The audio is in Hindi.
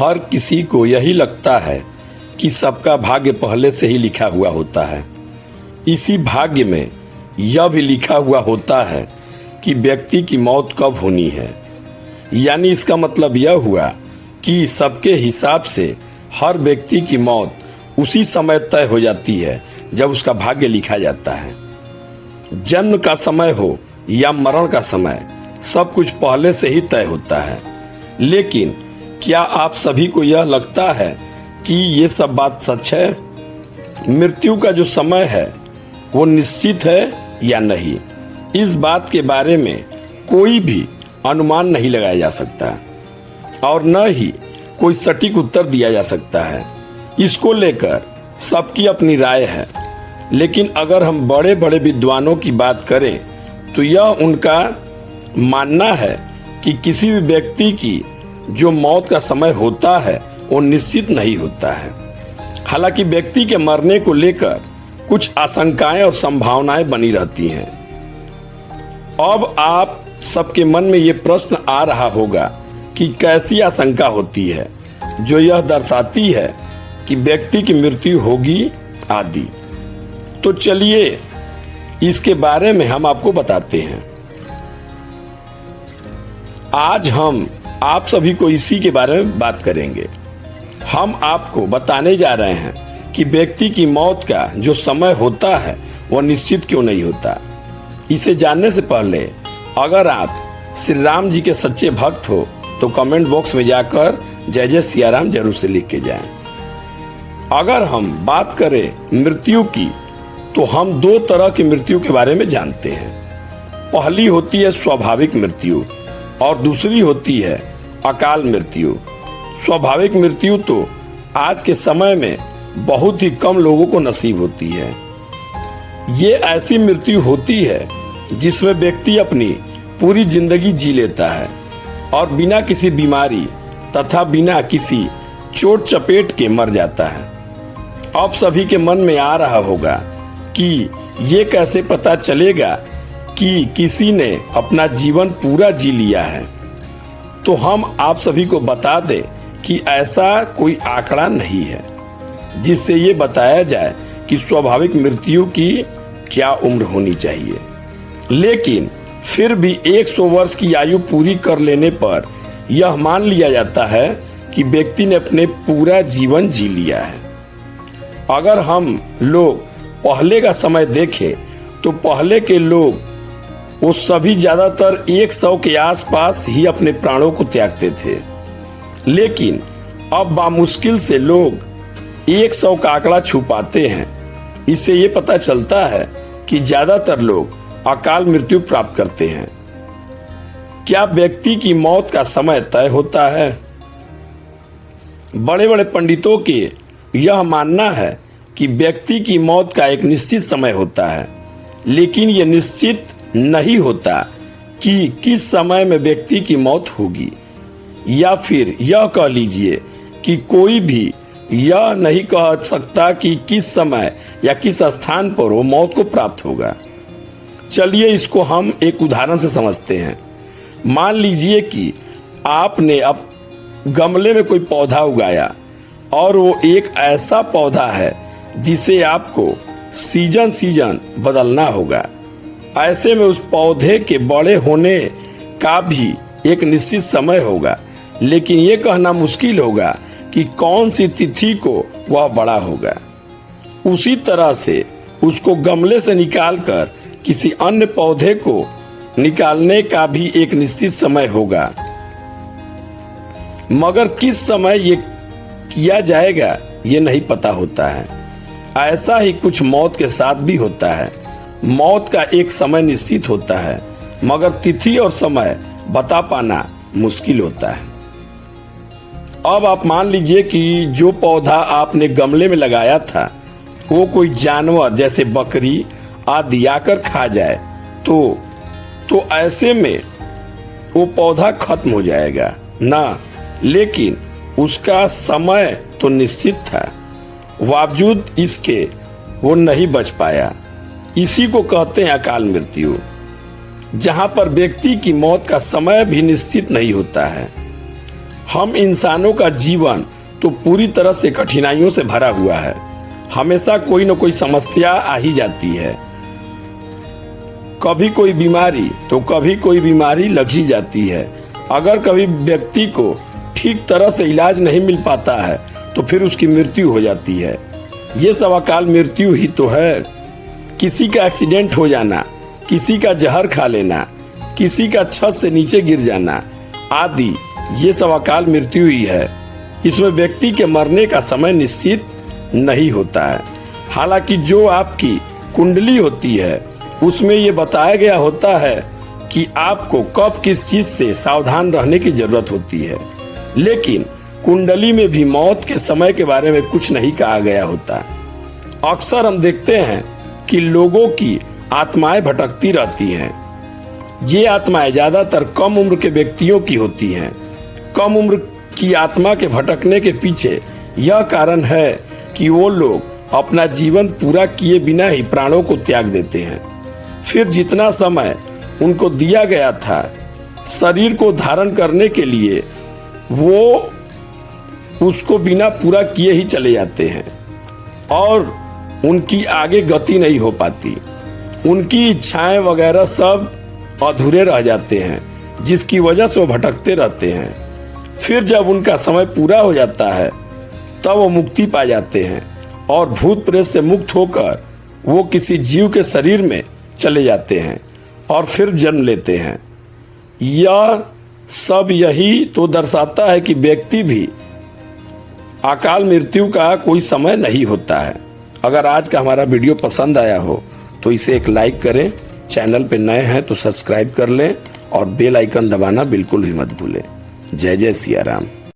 हर किसी को यही लगता है कि सबका भाग्य पहले से ही लिखा हुआ होता है। इसी भाग्य में यह भी लिखा हुआ होता है कि व्यक्ति की मौत कब होनी है। यानी इसका मतलब यह हुआ कि सबके हिसाब से हर व्यक्ति की मौत उसी समय तय हो जाती है जब उसका भाग्य लिखा जाता है। जन्म का समय हो या मरण का समय, सब कुछ पहले से ही तय होता है। लेकिन क्या आप सभी को यह लगता है कि ये सब बात सच है? मृत्यु का जो समय है वो निश्चित है या नहीं, इस बात के बारे में कोई भी अनुमान नहीं लगाया जा सकता और न ही कोई सटीक उत्तर दिया जा सकता है। इसको लेकर सबकी अपनी राय है। लेकिन अगर हम बड़े बड़े विद्वानों की बात करें तो यह उनका मानना है कि किसी भी व्यक्ति की जो मौत का समय होता है वो निश्चित नहीं होता है। हालांकि व्यक्ति के मरने को लेकर कुछ आशंकाएं और संभावनाएं बनी रहती हैं। अब आप सबके मन में ये प्रश्न आ रहा होगा कि कैसी आशंका होती है जो यह दर्शाती है कि व्यक्ति की मृत्यु होगी आदि। तो चलिए इसके बारे में हम आपको बताते हैं। आज हम आप सभी को इसी के बारे में बात करेंगे। हम आपको बताने जा रहे हैं कि व्यक्ति की मौत का जो समय होता है वह निश्चित क्यों नहीं होता। इसे जानने से पहले अगर आप श्री राम जी के सच्चे भक्त हो तो कमेंट बॉक्स में जाकर जय जय सिया राम जरूर से लिख के जाएं। अगर हम बात करें मृत्यु की तो हम दो तरह की मृत्यु के बारे में जानते हैं। पहली होती है स्वाभाविक मृत्यु और दूसरी होती है अकाल मृत्यु। स्वाभाविक मृत्यु तो आज के समय में बहुत ही कम लोगों को नसीब होती है। ये ऐसी मृत्यु होती है जिसमें व्यक्ति अपनी पूरी जिंदगी जी लेता है और बिना किसी बीमारी तथा बिना किसी चोट चपेट के मर जाता है। अब सभी के मन में आ रहा होगा कि ये कैसे पता चलेगा कि किसी ने अपना जीवन पूरा जी लिया है। तो हम आप सभी को बता दें कि ऐसा कोई आंकड़ा नहीं है जिससे ये बताया जाए कि स्वाभाविक मृत्यु की क्या उम्र होनी चाहिए। लेकिन फिर भी 100 वर्ष की आयु पूरी कर लेने पर यह मान लिया जाता है कि व्यक्ति ने अपने पूरा जीवन जी लिया है। अगर हम लोग पहले का समय देखें तो पहले के लोग वो सभी ज्यादातर 100 के आसपास ही अपने प्राणों को त्यागते थे। लेकिन अब बामुश्किल से लोग 100 का आंकड़ा छू पाते हैं। इससे ये पता चलता है कि ज्यादातर लोग अकाल मृत्यु प्राप्त करते हैं। क्या व्यक्ति की मौत का समय तय होता है? बड़े बड़े पंडितों के यह मानना है कि व्यक्ति की मौत का एक निश्चित समय होता है, लेकिन यह निश्चित नहीं होता कि किस समय में व्यक्ति की मौत होगी। या फिर यह कह लीजिए कि कोई भी यह नहीं कह सकता कि किस समय या किस स्थान पर वो मौत को प्राप्त होगा। चलिए इसको हम एक उदाहरण से समझते हैं। मान लीजिए कि आपने अब गमले में कोई पौधा उगाया और वो एक ऐसा पौधा है जिसे आपको सीजन बदलना होगा। ऐसे में उस पौधे के बड़े होने का भी एक निश्चित समय होगा, लेकिन ये कहना मुश्किल होगा कि कौन सी तिथि को वह बड़ा होगा। उसी तरह से उसको गमले से निकालकर किसी अन्य पौधे को निकालने का भी एक निश्चित समय होगा, मगर किस समय ये किया जाएगा ये नहीं पता होता है। ऐसा ही कुछ मौत के साथ भी होता है। मौत का एक समय निश्चित होता है, मगर तिथि और समय बता पाना मुश्किल होता है। अब आप मान लीजिए कि जो पौधा आपने गमले में लगाया था वो कोई जानवर जैसे बकरी आदि आकर खा जाए तो ऐसे में वो पौधा खत्म हो जाएगा ना। लेकिन उसका समय तो निश्चित था, बावजूद इसके वो नहीं बच पाया। इसी को कहते हैं अकाल मृत्यु, जहां पर व्यक्ति की मौत का समय भी निश्चित नहीं होता है। हम इंसानों का जीवन तो पूरी तरह से कठिनाइयों से भरा हुआ है। हमेशा कोई न कोई समस्या आ ही जाती है। कभी कोई बीमारी तो कभी कोई बीमारी लग ही जाती है। अगर कभी व्यक्ति को ठीक तरह से इलाज नहीं मिल पाता है तो फिर उसकी मृत्यु हो जाती है। ये सब अकाल मृत्यु ही तो है। किसी का एक्सीडेंट हो जाना, किसी का जहर खा लेना, किसी का छत से नीचे गिर जाना आदि, ये सब अकाल मृत्यु ही है। इसमें व्यक्ति के मरने का समय निश्चित नहीं होता है। हालांकि जो आपकी कुंडली होती है उसमें ये बताया गया होता है कि आपको कब किस चीज से सावधान रहने की जरूरत होती है, लेकिन कुंडली में भी मौत के समय के बारे में कुछ नहीं कहा गया होता। अक्सर हम देखते हैं कि लोगों की आत्माएं भटकती रहती हैं। ये आत्माएं ज्यादातर कम उम्र के व्यक्तियों की होती हैं। कम उम्र की आत्मा के भटकने के पीछे यह कारण है कि वो लोग अपना जीवन पूरा किए बिना ही प्राणों को त्याग देते हैं। फिर जितना समय उनको दिया गया था शरीर को धारण करने के लिए, वो उसको बिना पूरा किए ही चले जाते हैं और उनकी आगे गति नहीं हो पाती। उनकी इच्छाएं वगैरह सब अधूरे रह जाते हैं, जिसकी वजह से वो भटकते रहते हैं। फिर जब उनका समय पूरा हो जाता है तब वो मुक्ति पा जाते हैं और भूत प्रेत से मुक्त होकर वो किसी जीव के शरीर में चले जाते हैं और फिर जन्म लेते हैं। यह सब यही तो दर्शाता है कि व्यक्ति भी अकाल मृत्यु का कोई समय नहीं होता है। अगर आज का हमारा वीडियो पसंद आया हो तो इसे एक लाइक करें, चैनल पे नए हैं तो सब्सक्राइब कर लें और बेल आइकन दबाना बिल्कुल भी मत भूलें। जय जय सिया राम।